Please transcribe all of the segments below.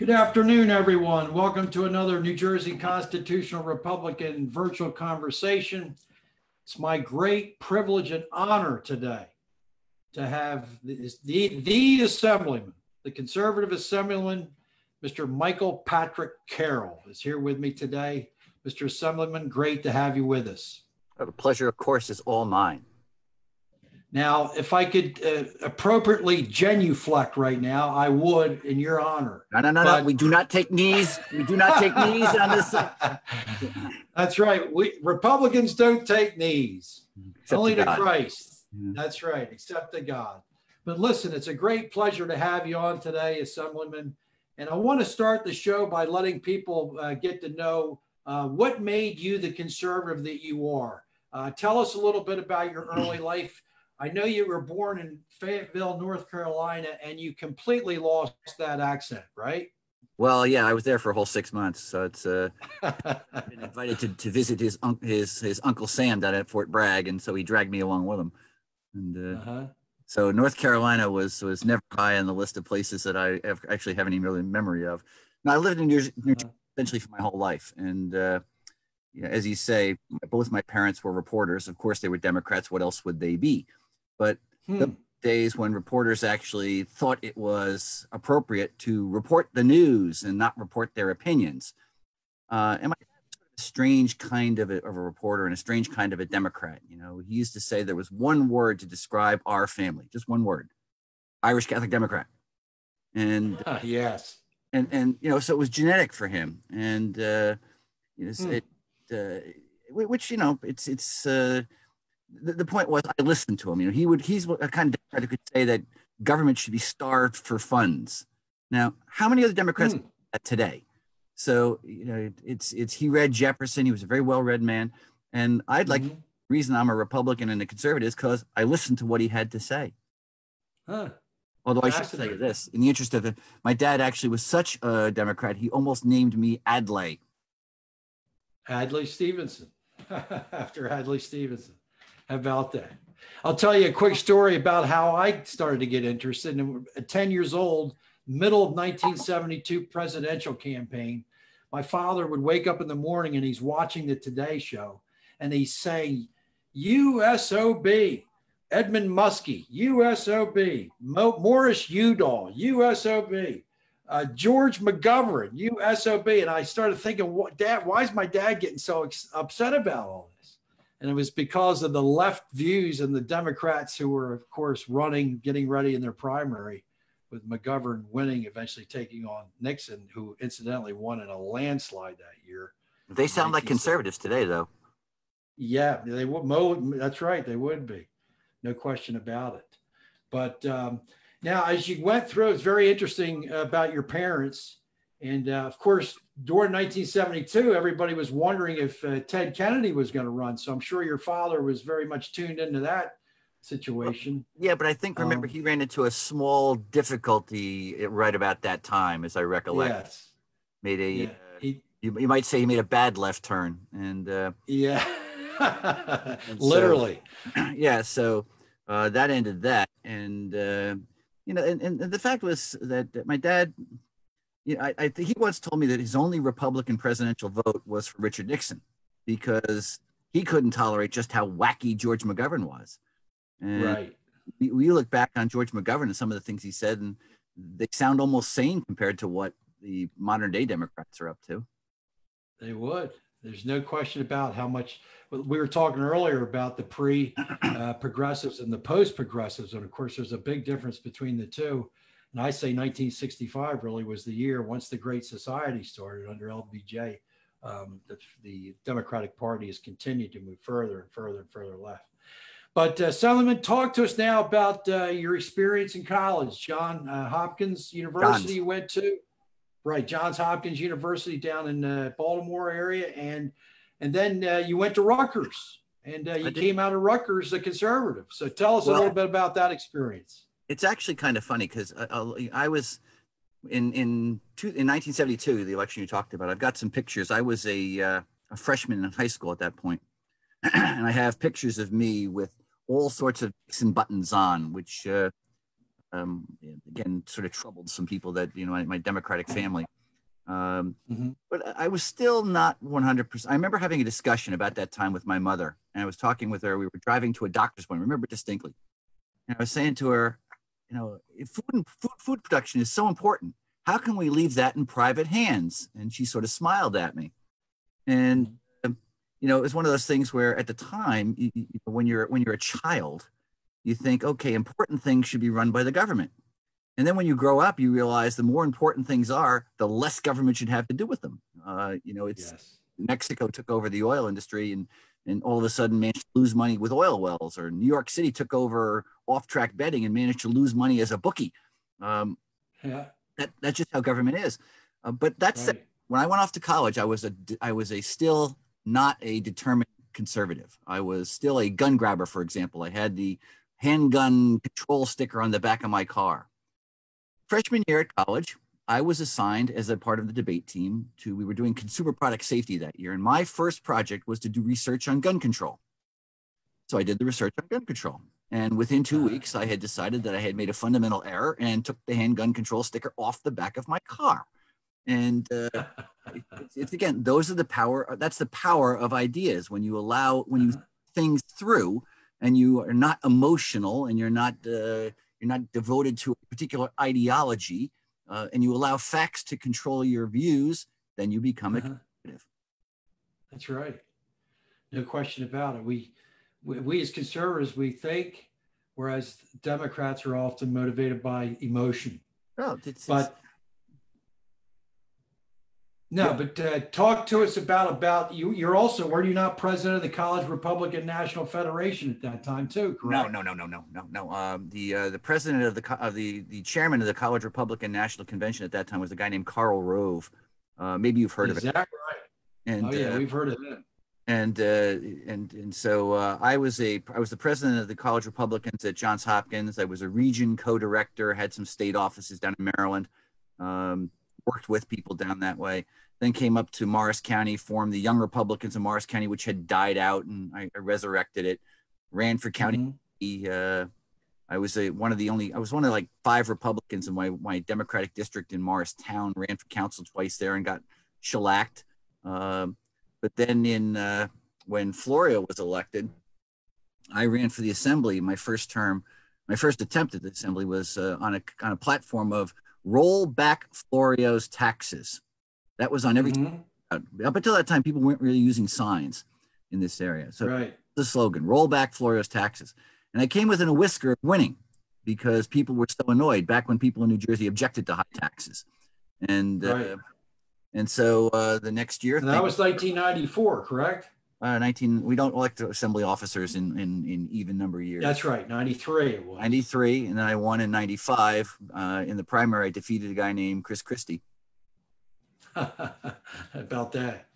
Good afternoon, everyone. Welcome to another New Jersey Constitutional Republican virtual conversation. It's my great privilege and honor today to have the Assemblyman, the conservative Assemblyman, Mr. Michael Patrick Carroll is here with me today. Mr. Assemblyman, great to have you with us. The pleasure, of course, is all mine. Now, if I could appropriately genuflect right now, I would in your honor. No. We do not take knees. We do not take knees on this. That's right. We Republicans don't take knees. Except only to God. Christ. Yeah. That's right. Except to God. But listen, it's a great pleasure to have you on today, Assemblyman. And I want to start the show by letting people get to know what made you the conservative that you are. Tell us a little bit about your early life. I know you were born in Fayetteville, North Carolina, and you completely lost that accent, right? Well, yeah, I was there for a whole 6 months. So it's I've been invited to visit his Uncle Sam down at Fort Bragg, and so he dragged me along with him. And so North Carolina was never high on the list of places that I actually have any really memory of. Now, I lived in New Jersey essentially for my whole life, and as you say, both my parents were reporters. Of course, they were Democrats. What else would they be? But the days when reporters actually thought it was appropriate to report the news and not report their opinions. And my dad was sort of a strange kind of a reporter and a strange kind of a Democrat. You know, he used to say there was one word to describe our family, just one word: Irish Catholic Democrat. And yes, and so it was genetic for him. And the point was, I listened to him. He's a kind of Democrat who could say that government should be starved for funds. Now, how many other Democrats do that today? So, he read Jefferson. He was a very well-read man. And I'd like the reason I'm a Republican and a conservative is because I listened to what he had to say. Although I should say this, in the interest of it, my dad actually was such a Democrat, he almost named me Adlai. Adlai Stevenson, after Adlai Stevenson. How about that? I'll tell you a quick story about how I started to get interested. At 10 years old, middle of 1972 presidential campaign, my father would wake up in the morning and he's watching the Today Show and he's saying, USOB, Edmund Muskie, USOB, Morris Udall, USOB. George McGovern, USOB. And I started thinking, why is my dad getting so upset about all this? And it was because of the left views and the Democrats who were, of course, getting ready in their primary, with McGovern winning, eventually taking on Nixon, who incidentally won in a landslide that year. They sound like conservatives today, though. Yeah, they would. That's right. They would be. No question about it. But now, as you went through, it's very interesting about your parents. And of course, during 1972, everybody was wondering if Ted Kennedy was going to run. So I'm sure your father was very much tuned into that situation. Yeah, but I think, remember, he ran into a small difficulty right about that time, as I recollect. Yes. Made you might say he made a bad left turn. And yeah, and literally. So that ended that. And and the fact was that my dad, I think he once told me that his only Republican presidential vote was for Richard Nixon because he couldn't tolerate just how wacky George McGovern was. And right. We look back on George McGovern and some of the things he said, and they sound almost sane compared to what the modern day Democrats are up to. They would. There's no question about how much. We were talking earlier about the pre-progressives and the post-progressives. And of course, there's a big difference between the two. And I say 1965 really was the year, once the Great Society started under LBJ, the Democratic Party has continued to move further and further and further left. But Assemblyman, talk to us now about your experience in college. Johns Hopkins University you went to. Right, Johns Hopkins University down in Baltimore area. And then you went to Rutgers. And you came out of Rutgers a conservative. So tell us a little bit about that experience. It's actually kind of funny because I was in 1972, the election you talked about. I've got some pictures. I was a freshman in high school at that point. And I have pictures of me with all sorts of Nixon buttons on, which again, sort of troubled some people that, my Democratic family. But I was still not 100%. I remember having a discussion about that time with my mother, and I was talking with her. We were driving to a doctor's appointment. I remember it distinctly. And I was saying to her, you know, if food production is so important, how can we leave that in private hands? And she sort of smiled at me. And you know, it was one of those things where at the time, when you're a child, you think, okay, important things should be run by the government. And then when you grow up, you realize the more important things are, the less government should have to do with them. You know, it's Mexico took over the oil industry and all of a sudden managed to lose money with oil wells, or New York City took over off-track betting and managed to lose money as a bookie. That's just how government is. But that's when I went off to college, I was still not a determined conservative. I was still a gun grabber, for example. I had the handgun control sticker on the back of my car. Freshman year at college, I was assigned as a part of the debate team we were doing consumer product safety that year. And my first project was to do research on gun control. So I did the research on gun control. And within 2 weeks, I had decided that I had made a fundamental error and took the handgun control sticker off the back of my car. And it's again, that's the power of ideas. When you think things through and you are not emotional and you're not devoted to a particular ideology, and you allow facts to control your views, then you become a conservative. That's right. No question about it. We as conservatives, we think, whereas Democrats are often motivated by emotion. Oh, but talk to us about you. You're also, were you not president of the College Republican National Federation at that time too? Correct? No. The president of the chairman of the College Republican National Convention at that time was a guy named Carroll Rove. Maybe you've heard of it. Exactly right. And we've heard of him. And so I was the president of the College Republicans at Johns Hopkins. I was a region co-director, had some state offices down in Maryland, worked with people down that way. Then came up to Morris County, formed the Young Republicans of Morris County, which had died out, and I resurrected it. Ran for county. I was one of like 5 Republicans in my Democratic district in Morristown. Ran for council twice there and got shellacked. But then when Florio was elected, I ran for the assembly. My first attempt at the assembly was on a platform of roll back Florio's taxes. That was on everything. Up until that time, people weren't really using signs in this area. So the slogan, roll back Florio's taxes. And I came within a whisker of winning because people were so annoyed back when people in New Jersey objected to high taxes. And so the next year. And that was 1994, correct? We don't elect assembly officers in even number of years. That's right, 93 it was. 93, and then I won in 95. In the primary, I defeated a guy named Chris Christie. About that.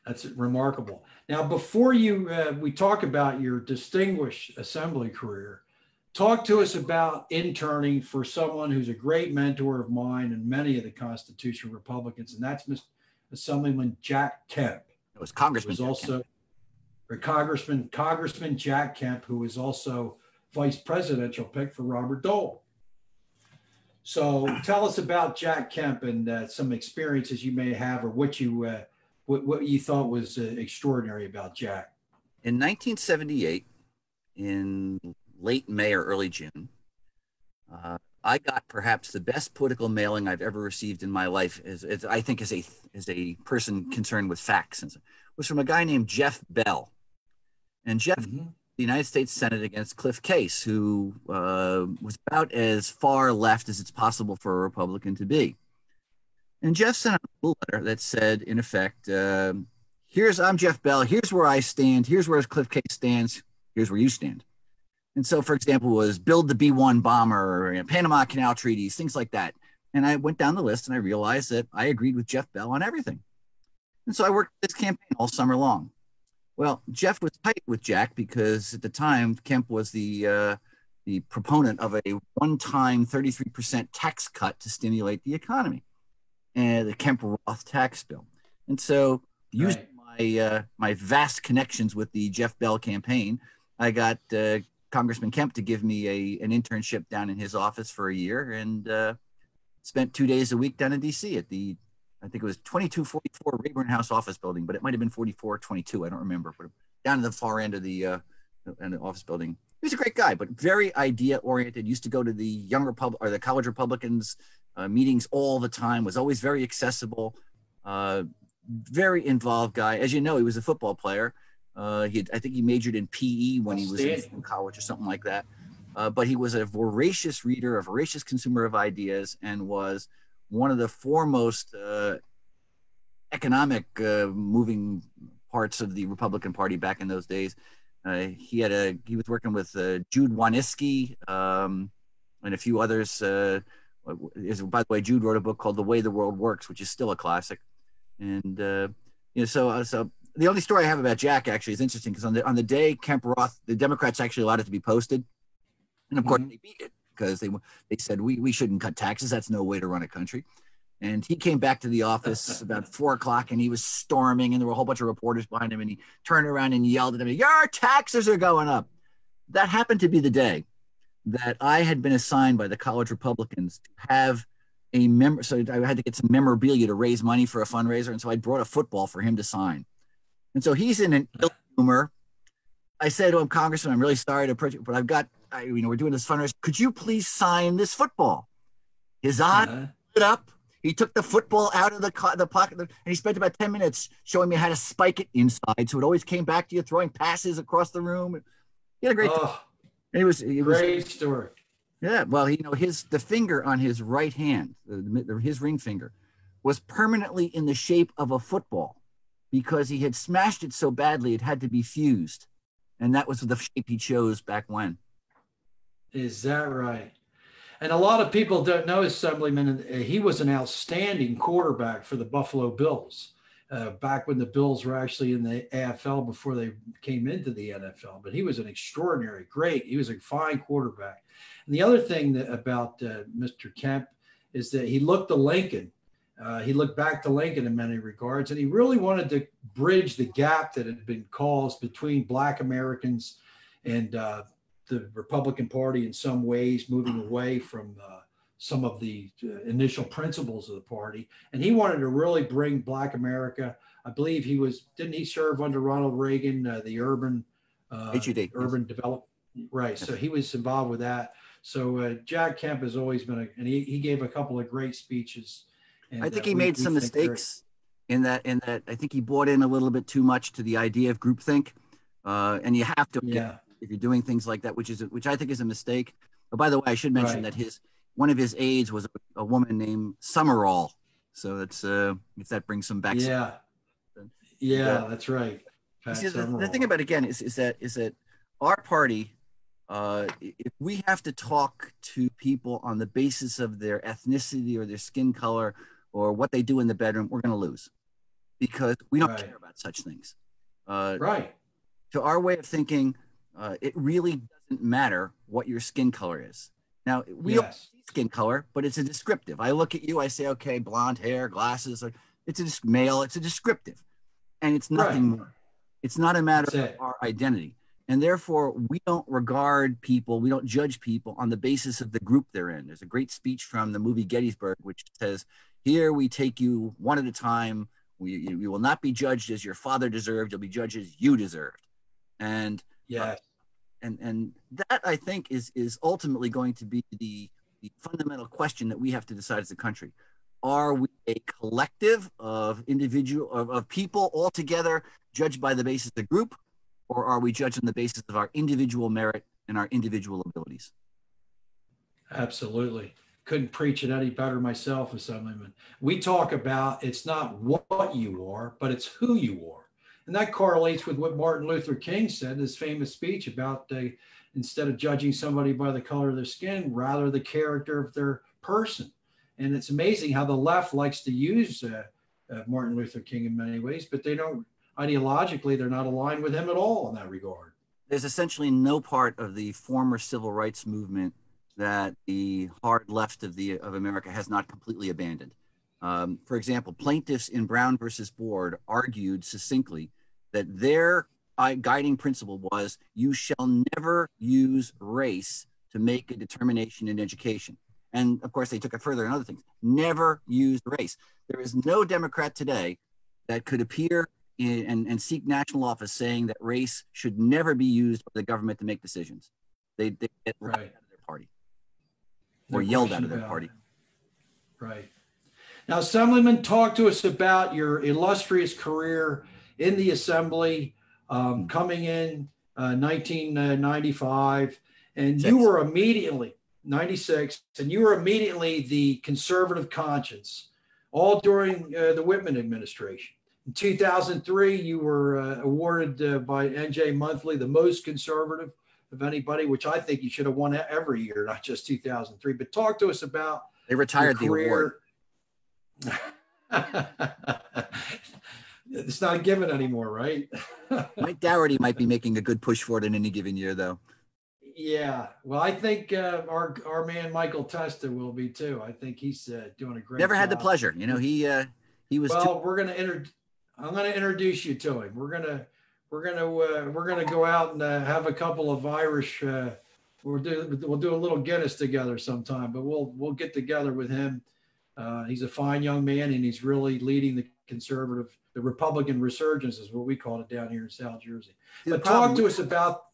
That's remarkable. Now, before we talk about your distinguished assembly career, talk to us about interning for someone who's a great mentor of mine and many of the Constitutional Republicans, and that's Assemblyman Jack Kemp. It was Congressman. Congressman Jack Kemp, who was also vice presidential pick for Robert Dole. So tell us about Jack Kemp and some experiences you may have, or what you thought was extraordinary about Jack. In 1978, in late May or early June, I got perhaps the best political mailing I've ever received in my life, as a person concerned with facts. It was from a guy named Jeff Bell. And Jeff, the United States Senate against Cliff Case, who was about as far left as it's possible for a Republican to be. And Jeff sent out a little letter that said, in effect, I'm Jeff Bell, here's where I stand, here's where Cliff Case stands, here's where you stand. And so, for example, was build the B-1 bomber, Panama Canal treaties, things like that. And I went down the list and I realized that I agreed with Jeff Bell on everything. And so I worked this campaign all summer long. Well, Jeff was tight with Jack because at the time, Kemp was the proponent of a one-time 33% tax cut to stimulate the economy, and the Kemp-Roth tax bill. And so using my vast connections with the Jeff Bell campaign, I got Congressman Kemp to give me an internship down in his office for a year, and spent 2 days a week down in D.C. at the I think it was 2244 Rayburn House office building, but it might have been 4422. I don't remember, but down to the far end of the office building. He was a great guy, but very idea oriented. Used to go to the Young Republic or the College Republicans meetings all the time. Was always very accessible. Very involved guy. As you know, he was a football player. I think he majored in PE when he was in college or something like that. But he was a voracious reader, a voracious consumer of ideas, and was one of the foremost economic moving parts of the Republican Party back in those days. He was working with Jude Wanniski and a few others. By the way, Jude wrote a book called The Way the World Works, which is still a classic. And so the only story I have about Jack actually is interesting because on the day Kemp Roth, the Democrats actually allowed it to be posted, and of course they beat it because they said we shouldn't cut taxes. That's no way to run a country. And he came back to the office about 4 o'clock and he was storming, and there were a whole bunch of reporters behind him, and he turned around and yelled at them, "Your taxes are going up." That happened to be the day that I had been assigned by the college Republicans to have a member. So I had to get some memorabilia to raise money for a fundraiser. And so I brought a football for him to sign. And so he's in an ill humor. I said to him, "Congressman, I'm really sorry to approach you, but we're doing this fundraiser. Could you please sign this football?" His eye lit up. He took the football out of the pocket, and he spent about 10 minutes showing me how to spike it inside. So it always came back to you, throwing passes across the room. He had a great time. It was great story. Yeah, well, the finger on his right hand, his ring finger, was permanently in the shape of a football because he had smashed it so badly it had to be fused. And that was the shape he chose back when. Is that right? And a lot of people don't know, Assemblyman, he was an outstanding quarterback for the Buffalo Bills back when the Bills were actually in the AFL before they came into the NFL. But he was an extraordinary, he was a fine quarterback. And the other thing about Mr. Kemp is that he looked to Lincoln. He looked back to Lincoln in many regards, and he really wanted to bridge the gap that had been caused between Black Americans and the Republican Party in some ways, moving away from some of the initial principles of the party. And he wanted to really bring Black America. I believe didn't he serve under Ronald Reagan, the urban development? Right. So he was involved with that. So Jack Kemp has always been and he gave a couple of great speeches. And I think he made some mistakes in that I think he bought in a little bit too much to the idea of groupthink. And you have to, if you're doing things like that, which I think is a mistake. But by the way, I should mention that one of his aides was a woman named Summerall. So that's if that brings some back. Yeah, that's right. See, the thing about it, again, is that our party, if we have to talk to people on the basis of their ethnicity or their skin color or what they do in the bedroom, we're going to lose because we don't care about such things. To our way of thinking, it really doesn't matter what your skin color is. Now, we all see skin color, but it's a descriptive. I look at you, I say, okay, blonde hair, glasses, it's a male, it's a descriptive. And it's nothing more. It's not a matter of our identity. And therefore, we don't judge people on the basis of the group they're in. There's a great speech from the movie Gettysburg, which says, "Here we take you one at a time. You will not be judged as your father deserved. You'll be judged as you deserved." And and that, I think, is ultimately going to be the fundamental question that we have to decide as a country. Are we a collective of people all together judged by the basis of the group, or are we judged on the basis of our individual merit and our individual abilities? Absolutely. Couldn't preach it any better myself, Assemblyman. We talk about it's not what you are, but it's who you are. And that correlates with what Martin Luther King said in his famous speech about instead of judging somebody by the color of their skin, rather the character of their person. And it's amazing how the left likes to use Martin Luther King in many ways, but they don't, ideologically, they're not aligned with him at all in that regard. There's essentially no part of the former civil rights movement that the hard left of America has not completely abandoned. For example, plaintiffs in Brown versus Board argued succinctly that their guiding principle was, you shall never use race to make a determination in education. And of course, they took it further in other things. Never used race. There is no Democrat today that could appear and seek national office saying that race should never be used by the government to make decisions. They get right out of their party or yelled out of their party. Right. Now, Assemblyman, talk to us about your illustrious career in the Assembly, coming in 1995, and you were immediately 96, and you were immediately the conservative conscience, all during the Whitman administration. In 2003, you were awarded by NJ Monthly the most conservative of anybody, which I think you should have won every year, not just 2003. But talk to us about they retired the award. It's not a given anymore, right? Mike Dougherty might be making a good push for it in any given year, though. Yeah, well, I think our man Michael Testa will be too. I think he's doing a great. Never job. Had the pleasure, you know. He was. Well, I'm gonna introduce you to him. We're gonna go out and have a couple of Irish. We'll do a little Guinness together sometime, but we'll get together with him. He's a fine young man, and he's really leading the Republican resurgence is what we call it down here in South Jersey. But talk to us about.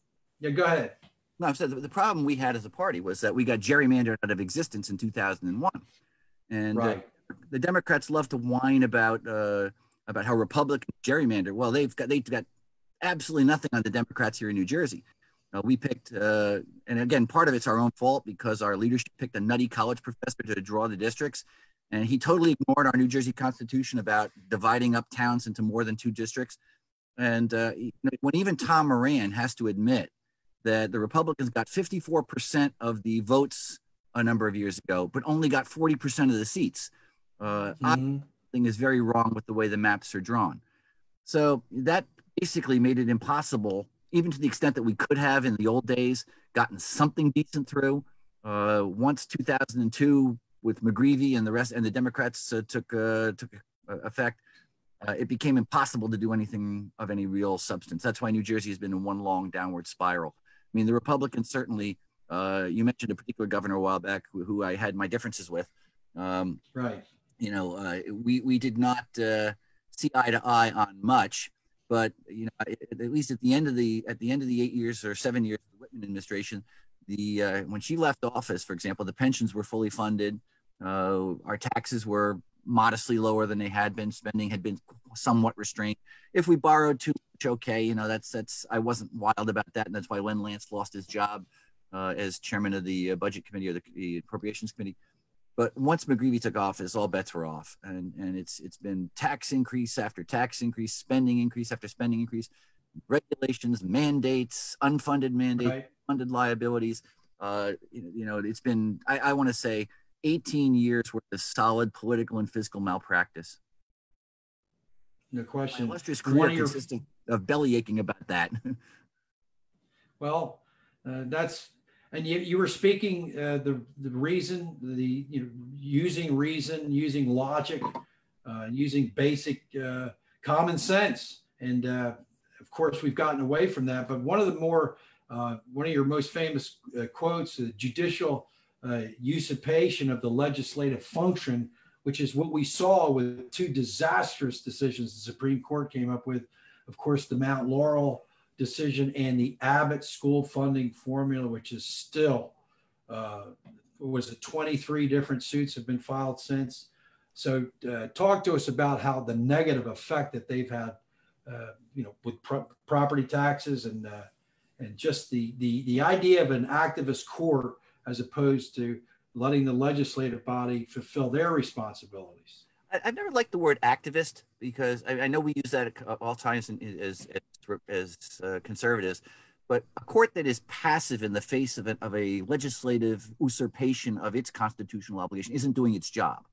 Yeah, go ahead. No, I've said the problem we had as a party was that we got gerrymandered out of existence in 2001, and right. The Democrats love to whine about how Republicans gerrymander. Well, they've got absolutely nothing on the Democrats here in New Jersey. We picked, and again, part of it's our own fault because our leadership picked a nutty college professor to draw the districts, and he totally ignored our New Jersey Constitution about dividing up towns into more than 2 districts. And when even Tom Moran has to admit that the Republicans got 54% of the votes a number of years ago, but only got 40% of the seats. Something is very wrong with the way the maps are drawn. So that basically made it impossible, even to the extent that we could have in the old days gotten something decent through. Once 2002 with McGreevey and the rest, and the Democrats took effect, it became impossible to do anything of any real substance. That's why New Jersey has been in one long downward spiral. I mean, the Republicans certainly, you mentioned a particular governor a while back who I had my differences with. Right. You know, we did not see eye to eye on much, but you know, at least at the end of the 8 years or 7 years of the Whitman administration, when she left office, for example, the pensions were fully funded. Our taxes were modestly lower than they had been. Spending had been somewhat restrained. If we borrowed too much, okay, you know, that's I wasn't wild about that, and that's why Len Lance lost his job as chairman of the Budget Committee or the Appropriations Committee. But once McGreevey took office, all bets were off, and it's been tax increase after tax increase, spending increase after spending increase, regulations, mandates, unfunded mandates, right. Funded liabilities. You know, it's been I want to say 18 years worth of solid political and fiscal malpractice. No question. My illustrious career consists of belly aching about that. Well, that's. And you were speaking the reason, using reason, using logic, using basic common sense. And of course, we've gotten away from that. But one of your most famous quotes, the judicial usurpation of the legislative function, which is what we saw with 2 disastrous decisions the Supreme Court came up with. Of course, the Mount Laurel decision and the Abbott school funding formula, which is still, 23 different suits have been filed since. So talk to us about how the negative effect that they've had, with property taxes and just the idea of an activist court as opposed to letting the legislative body fulfill their responsibilities. I've never liked the word activist because I know we use that at all times as conservatives, but a court that is passive in the face of a legislative usurpation of its constitutional obligation isn't doing its job.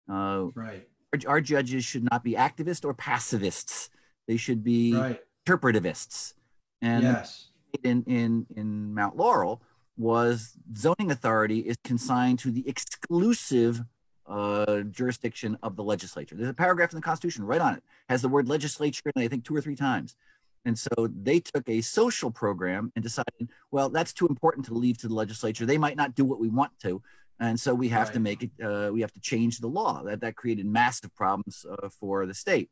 Right. Our judges should not be activists or pacifists. They should be interpretivists. And yes. in Mount Laurel was zoning authority is consigned to the exclusive jurisdiction of the legislature. There's a paragraph in the Constitution right on it, has the word legislature, and I think 2 or 3 times. And so they took a social program and decided, well, that's too important to leave to the legislature. They might not do what we want to. And so we have to make it, we have to change the law. That created massive problems for the state.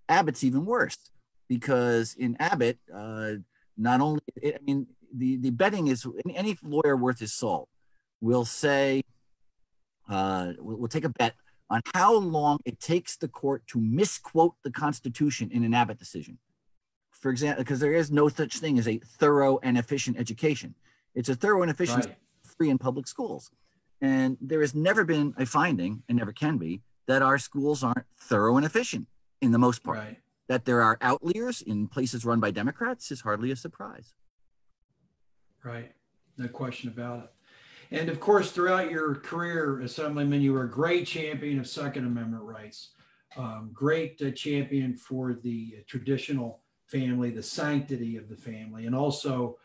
Abbott's even worse, because in Abbott, not only, I mean, the betting is, any lawyer worth his salt will say, we'll take a bet on how long it takes the court to misquote the Constitution in an Abbott decision. For example, because there is no such thing as a thorough and efficient education. It's a thorough and efficient free in public schools. And there has never been a finding, and never can be, that our schools aren't thorough and efficient in the most part. That there are outliers in places run by Democrats is hardly a surprise. Right, no question about it. And of course, throughout your career, Assemblyman, you were a great champion of Second Amendment rights, great champion for the traditional family, the sanctity of the family, and also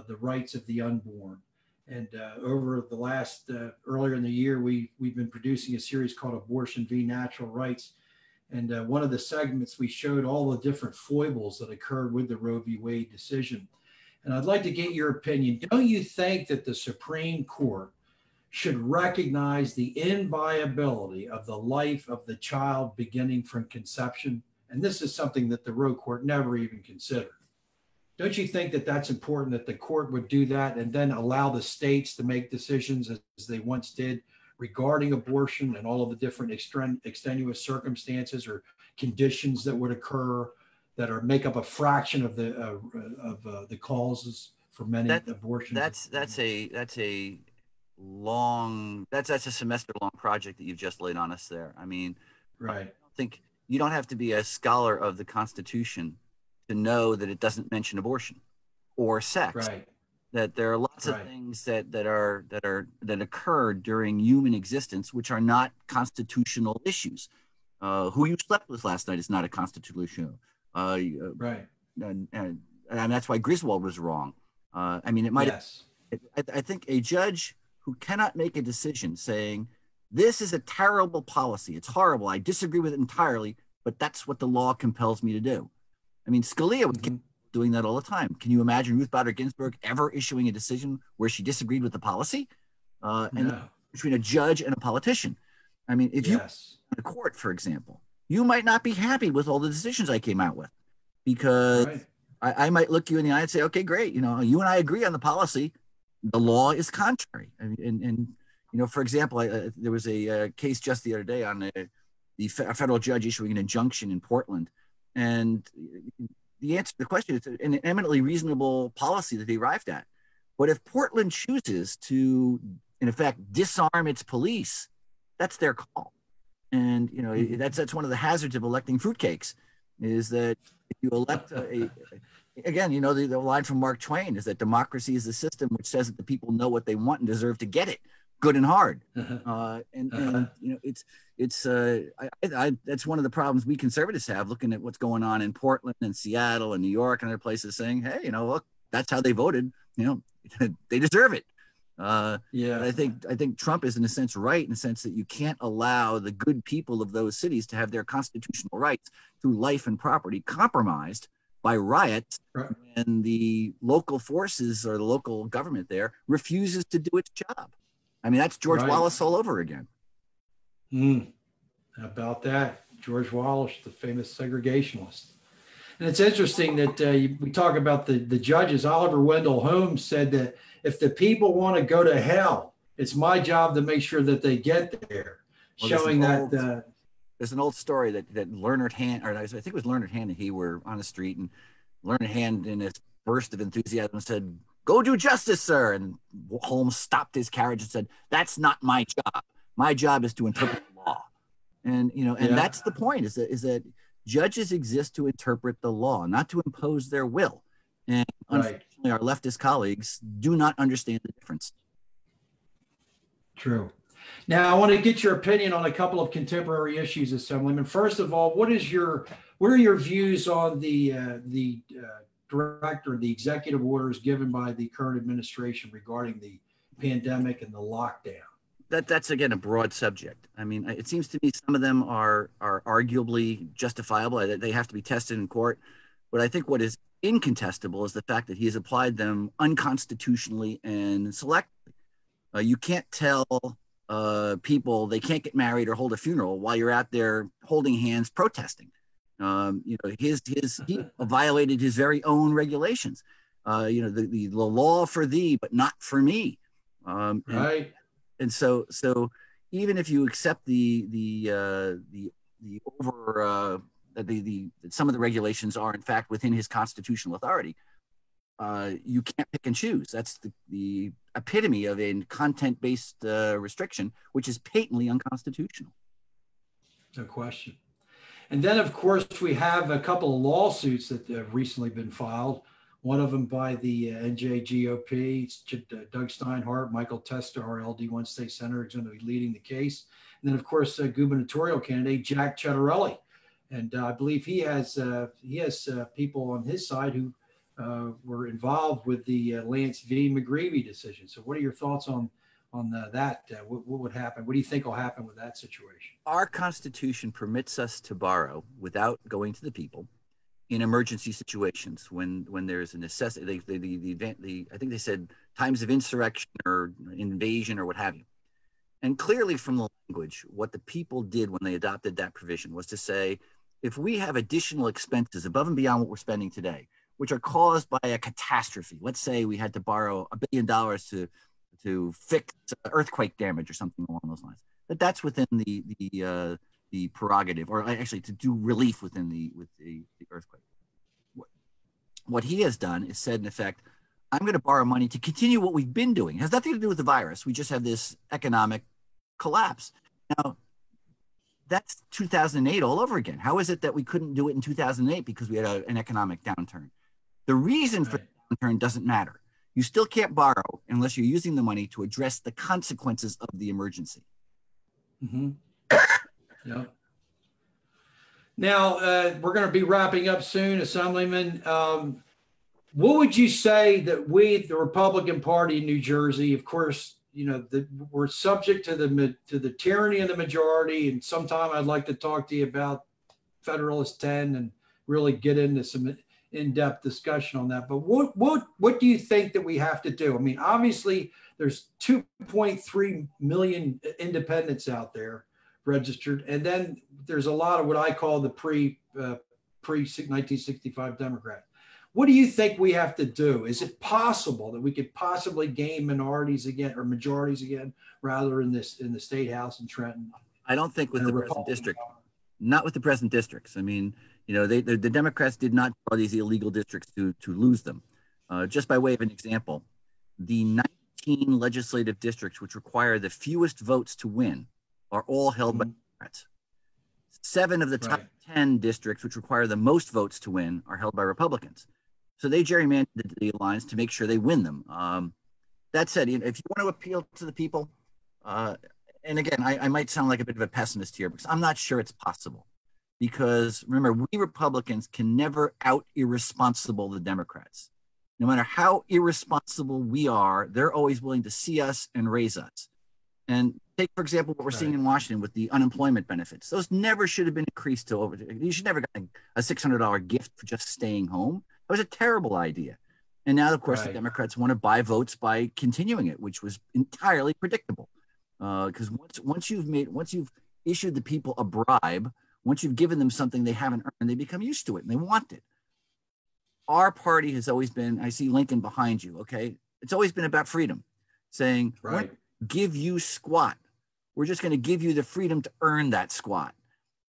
the rights of the unborn. And over the last, earlier in the year, we've been producing a series called Abortion v. Natural Rights. And one of the segments, we showed all the different foibles that occurred with the Roe v. Wade decision. And I'd like to get your opinion. Don't you think that the Supreme Court should recognize the inviolability of the life of the child beginning from conception? And this is something that the Roe court never even considered. Don't you think that that's important, that the court would do that and then allow the states to make decisions as they once did regarding abortion and all of the different extenuous circumstances or conditions that would occur that make up a fraction of the causes for many abortions? That's a semester long project that you've just laid on us there. I mean, I don't think you don't have to be a scholar of the Constitution to know that it doesn't mention abortion or sex. That there are lots of things that occur during human existence which are not constitutional issues. Who you slept with last night is not a constitutional issue. And that's why Griswold was wrong. I mean, it might. I think a judge who cannot make a decision saying this is a terrible policy, it's horrible, I disagree with it entirely, but that's what the law compels me to do. I mean, Scalia would keep doing that all the time. Can you imagine Ruth Bader Ginsburg ever issuing a decision where she disagreed with the policy? And between a judge and a politician. I mean, if you in the court, for example, you might not be happy with all the decisions I came out with, because I might look you in the eye and say, okay, great. You know, you and I agree on the policy. The law is contrary. I mean, and you know, for example, there was a case just the other day on a federal judge issuing an injunction in Portland. And the answer to the question is an eminently reasonable policy that they arrived at. But if Portland chooses to, in effect, disarm its police, that's their call. And, you know, that's one of the hazards of electing fruitcakes, is that if you elect again, you know, the line from Mark Twain is that democracy is a system which says that the people know what they want and deserve to get it, good and hard. And you know, that's one of the problems we conservatives have, looking at what's going on in Portland and Seattle and New York and other places, saying, hey, you know, look, that's how they voted. You know, they deserve it. But I think Trump is in a sense right, in the sense that you can't allow the good people of those cities to have their constitutional rights through life and property compromised by riots, and the local forces or the local government there refuses to do its job. I mean, that's George Wallace all over again. How about that? George Wallace, the famous segregationist. And it's interesting that we talk about the judges. Oliver Wendell Holmes said that if the people want to go to hell, it's my job to make sure that they get there. Well, showing that there's an old story that Learned Hand, or I think it was Learned Hand, and he were on the street, and Learned Hand, in his burst of enthusiasm, said, "Go do justice, sir." And Holmes stopped his carriage and said, "That's not my job. My job is to interpret the law." And you know, and that's the point: is that judges exist to interpret the law, not to impose their will. And unfortunately, our leftist colleagues do not understand the difference. True. Now, I want to get your opinion on a couple of contemporary issues, Assemblyman. First of all, what are your views on the director, the executive orders given by the current administration regarding the pandemic and the lockdown? That's again a broad subject. I mean, it seems to me some of them are arguably justifiable. They have to be tested in court. But I think what is incontestable is the fact that he has applied them unconstitutionally and selectively. You can't tell people, they can't get married or hold a funeral while you're out there holding hands protesting. You know, he violated his very own regulations. You know, the law for thee, but not for me. Right. And so even if you accept some of the regulations are in fact within his constitutional authority, you can't pick and choose. That's the epitome of a content-based restriction, which is patently unconstitutional. No question. And then, of course, we have a couple of lawsuits that have recently been filed. One of them by the NJGOP, Doug Steinhardt, Michael Testa, our LD1 state senator, is going to be leading the case. And then, of course, gubernatorial candidate Jack Ciattarelli. And I believe he has people on his side who were involved with the Lance V. McGreevy decision. So what are your thoughts on that? What would happen? What do you think will happen with that situation? Our Constitution permits us to borrow without going to the people in emergency situations when there's a necessity. I think they said times of insurrection or invasion or what have you. And clearly from the language, what the people did when they adopted that provision was to say, if we have additional expenses above and beyond what we're spending today, which are caused by a catastrophe, let's say we had to borrow $1 billion to fix earthquake damage or something along those lines, that's within the prerogative, or actually to do relief with the earthquake. What he has done is said, in effect, I'm going to borrow money to continue what we've been doing. It has nothing to do with the virus. We just have this economic collapse. Now, that's 2008 all over again. How is it that we couldn't do it in 2008 because we had an economic downturn? The reason for the downturn doesn't matter. You still can't borrow unless you're using the money to address the consequences of the emergency. Mm-hmm. Yeah. Now, we're going to be wrapping up soon, Assemblyman. What would you say that we, the Republican Party in New Jersey, of course, you know, we're subject to the tyranny of the majority, and sometime I'd like to talk to you about Federalist 10 and really get into some in-depth discussion on that. But what do you think that we have to do? I mean, obviously, there's 2.3 million independents out there registered, and then there's a lot of what I call the pre-1965 Democrats. What do you think we have to do? Is it possible that we could possibly gain minorities again or majorities again, rather in the state house in Trenton? I don't think with the present district, not with the present districts. I mean, you know, the Democrats did not draw these illegal districts to lose them. Just by way of an example, the 19 legislative districts which require the fewest votes to win are all held by Democrats. 7 of the top 10 districts which require the most votes to win are held by Republicans. So they gerrymandered the lines to make sure they win them. That said, if you want to appeal to the people, and again, I might sound like a bit of a pessimist here because I'm not sure it's possible. Because remember, we Republicans can never out-irresponsible the Democrats. No matter how irresponsible we are, they're always willing to see us and raise us. And take, for example, what we're seeing in Washington with the unemployment benefits. Those never should have been increased to over. You should never get a $600 gift for just staying home. That was a terrible idea. And now, of course, the Democrats want to buy votes by continuing it, which was entirely predictable. Because once you've issued the people a bribe, once you've given them something they haven't earned, they become used to it and they want it. Our party has always been, I see Lincoln behind you, okay? It's always been about freedom, saying, give you squat. We're just going to give you the freedom to earn that squat.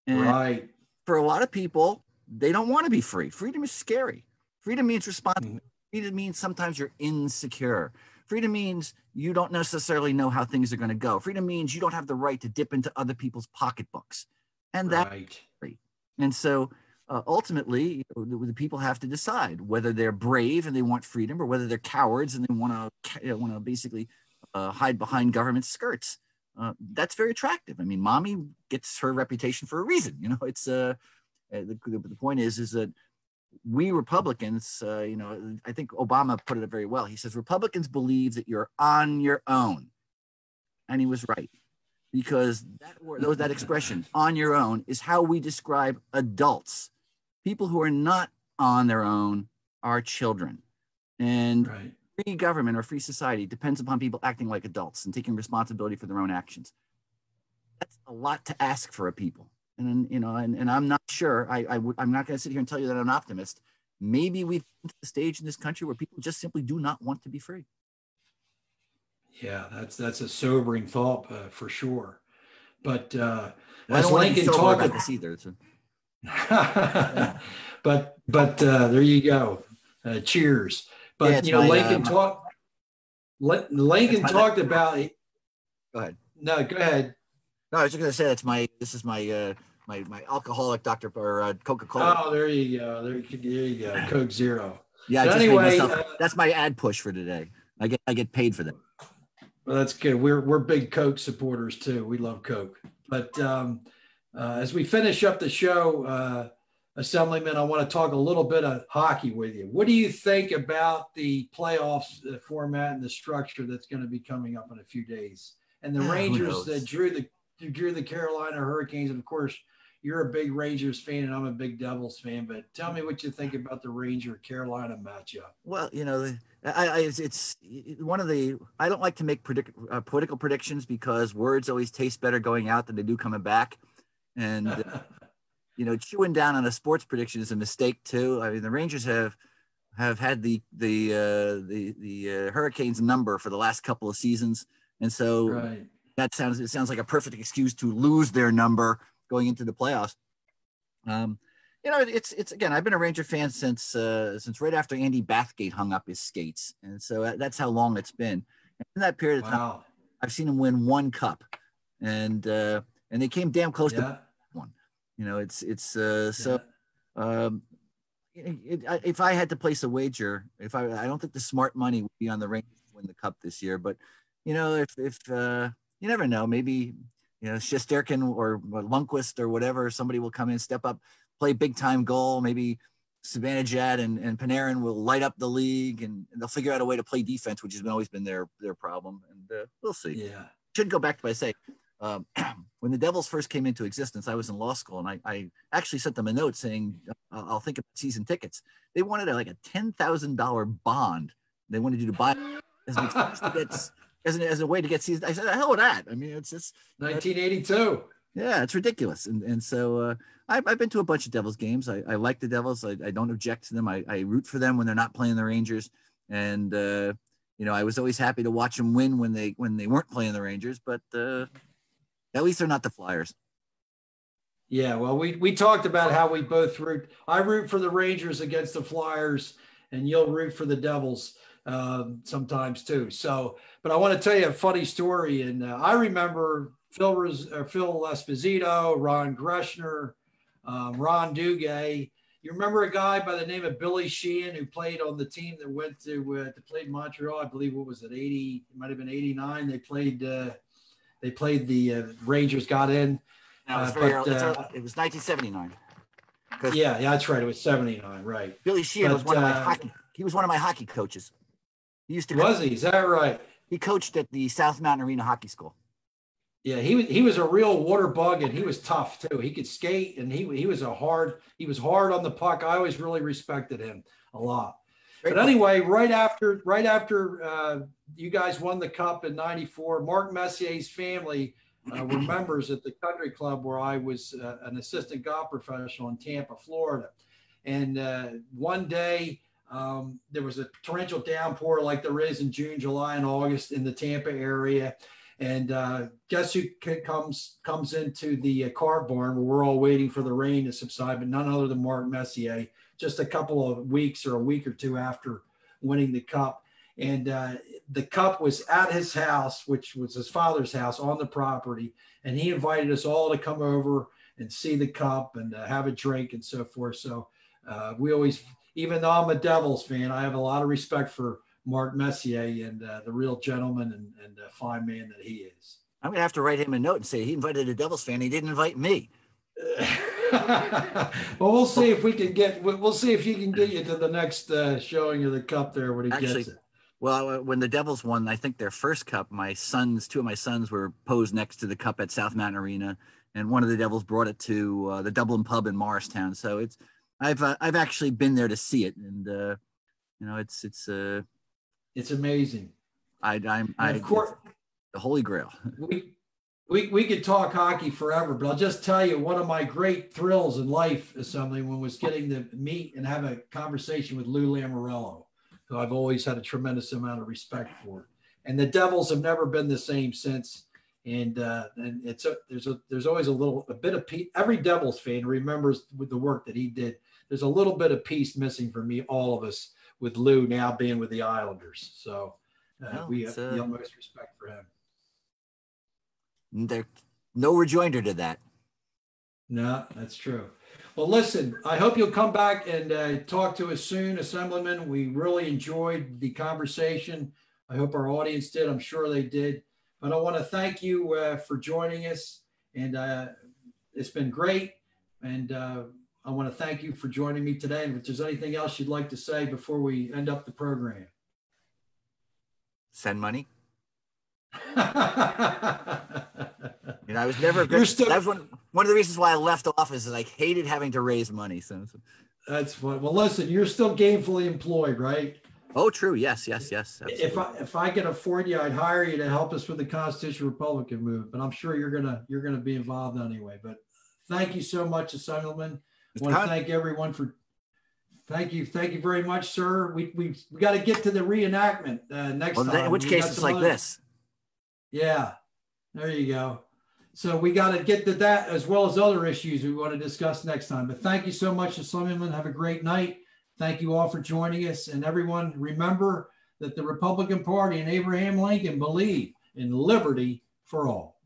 And for a lot of people, they don't want to be free. Freedom is scary. Freedom means responsibility. Freedom means sometimes you're insecure. Freedom means you don't necessarily know how things are going to go. Freedom means you don't have the right to dip into other people's pocketbooks. And that's free. And so ultimately, the people have to decide whether they're brave and they want freedom, or whether they're cowards and they want to basically hide behind government skirts. That's very attractive. I mean, mommy gets her reputation for a reason. You know, it's the point is that we Republicans, I think Obama put it very well. He says, Republicans believe that you're on your own. And he was right, because that expression, on your own, is how we describe adults. People who are not on their own are children. And free government or free society depends upon people acting like adults and taking responsibility for their own actions. That's a lot to ask for a people. And and I'm not sure. I'm not going to sit here and tell you that I'm an optimist. Maybe we've come to the stage in this country where people just simply do not want to be free. Yeah, that's a sobering thought for sure. But as Lincoln talked about this either. but there you go. Cheers. But Lincoln talked about. Go ahead. No, go ahead. No, I was just going to say this is my alcoholic Dr. or Coca-Cola. Oh, there you go. There you go. Coke Zero. Yeah. Anyway, that's my ad push for today. I get paid for that. Well, that's good. We're big Coke supporters too. We love Coke. But as we finish up the show, Assemblyman, I want to talk a little bit of hockey with you. What do you think about the playoffs format and the structure that's going to be coming up in a few days? And the Rangers that drew the Carolina Hurricanes. And of course, you're a big Rangers fan and I'm a big Devils fan. But tell me what you think about the Ranger-Carolina matchup. Well, it's one of the – I don't like to make political predictions because words always taste better going out than they do coming back. And chewing down on a sports prediction is a mistake too. I mean, the Rangers have had the Hurricanes number for the last couple of seasons, and so right. It sounds like a perfect excuse to lose their number going into the playoffs. It's again, I've been a Ranger fan since right after Andy Bathgate hung up his skates, and so that's how long it's been. And in that period of time, I've seen him win one cup, and they came damn close to one. If I had to place a wager, I don't think the smart money would be on the Rangers to win the cup this year, but if you never know, maybe Shesterkin or Lundqvist or whatever, somebody will come in, step up, play big time goal. Maybe Zibanejad and Panarin will light up the league, and they'll figure out a way to play defense, which has always been their problem. And we'll see. Yeah, should go back to what I say. When the Devils first came into existence, I was in law school, and I actually sent them a note saying, I'll think about season tickets. They wanted a $10,000 bond. They wanted you to buy as a way to get season. I said, the hell with that. I mean, it's 1982. Yeah, it's ridiculous. And so I've been to a bunch of Devils games. I like the Devils. I don't object to them. I root for them when they're not playing the Rangers. And, I was always happy to watch them win when they weren't playing the Rangers, but at least they're not the Flyers. Yeah, well, we talked about how we both root. I root for the Rangers against the Flyers, and you'll root for the Devils sometimes too. So, but I want to tell you a funny story. And I remember Phil Esposito, Ron Greshner, Ron Duguay. You remember a guy by the name of Billy Sheehan who played on the team that went to play in Montreal? I believe what was it, 80? It might have been 89. They played the Rangers got in. No, it was very early. It was 1979. Yeah, that's right. It was 79, right? Billy Sheehan was one of my hockey. He was one of my hockey coaches. He used to. Was he? Is that right? He coached at the South Mountain Arena Hockey School. Yeah, he was a real water bug, and he was tough too. He could skate, and he was hard on the puck. I always really respected him a lot. But anyway, right after you guys won the cup in '94, Mark Messier's family were members at the country club where I was an assistant golf professional in Tampa, Florida. And one day there was a torrential downpour like there is in June, July, and August in the Tampa area. And guess who comes into the car barn where we're all waiting for the rain to subside, but none other than Mark Messier, just a couple of weeks or a week or two after winning the cup. And the cup was at his house, which was his father's house on the property. And he invited us all to come over and see the cup and have a drink and so forth. So we always, even though I'm a Devils fan, I have a lot of respect for Mark Messier and the real gentleman and fine man that he is. I'm going to have to write him a note and say he invited a Devils fan. He didn't invite me. Well, we'll see if you can get you to the next showing of the cup there when he gets it. Well, when the Devils won, I think their first cup, two of my sons were posed next to the cup at South Mountain Arena, and one of the Devils brought it to the Dublin pub in Morristown. So I've actually been there to see it, and it's It's amazing. Of course, the Holy Grail. We could talk hockey forever, but I'll just tell you, one of my great thrills in life, Assemblyman, was getting to meet and have a conversation with Lou Lamoriello, who I've always had a tremendous amount of respect for. And the Devils have never been the same since. And there's always a bit of peace. Every Devils fan remembers with the work that he did. There's a little bit of peace missing for me, all of us, with Lou now being with the Islanders. So we have the utmost respect for him. There's no rejoinder to that. No, that's true. Well, listen, I hope you'll come back and talk to us soon, Assemblyman. We really enjoyed the conversation. I hope our audience did. I'm sure they did. But I want to thank you for joining us. And it's been great. And I want to thank you for joining me today. And if there's anything else you'd like to say before we end up the program. Send money. I was never good. That was one of the reasons why I left office, is I hated having to raise money. So that's fun. Well, listen, you're still gainfully employed, right? Oh, true. Yes. Absolutely. If I could afford you, I'd hire you to help us with the Constitutional Republican movement. But I'm sure you're gonna be involved anyway. But thank you so much, Assemblyman. I want to thank everyone for. Thank you very much, sir. We got to get to the reenactment next time. In which case, it's like this. Yeah, there you go. So we got to get to that as well as other issues we want to discuss next time. But thank you so much, Assemblyman. Have a great night. Thank you all for joining us. And everyone, remember that the Republican Party and Abraham Lincoln believe in liberty for all.